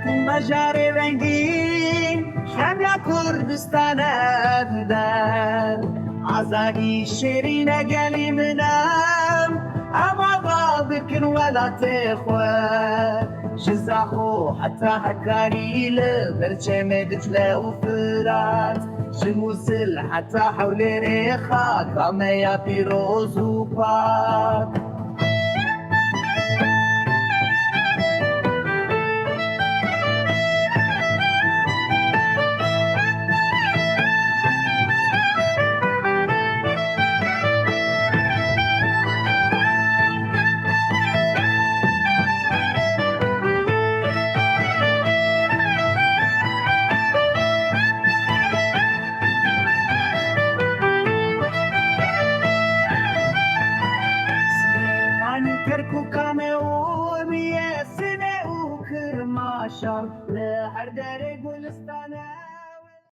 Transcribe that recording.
مجاري رنگین همه کردستان در عزایی شیرین گلی منم اما بابكن ولا تخوى جزاخو حتى حكاني لبرشي مدتلا وفرات شموسل حتى حولي ريخا كما يا بيروز وباك كركو كاميون يا سنة وكرماشر لحر داري قولستانا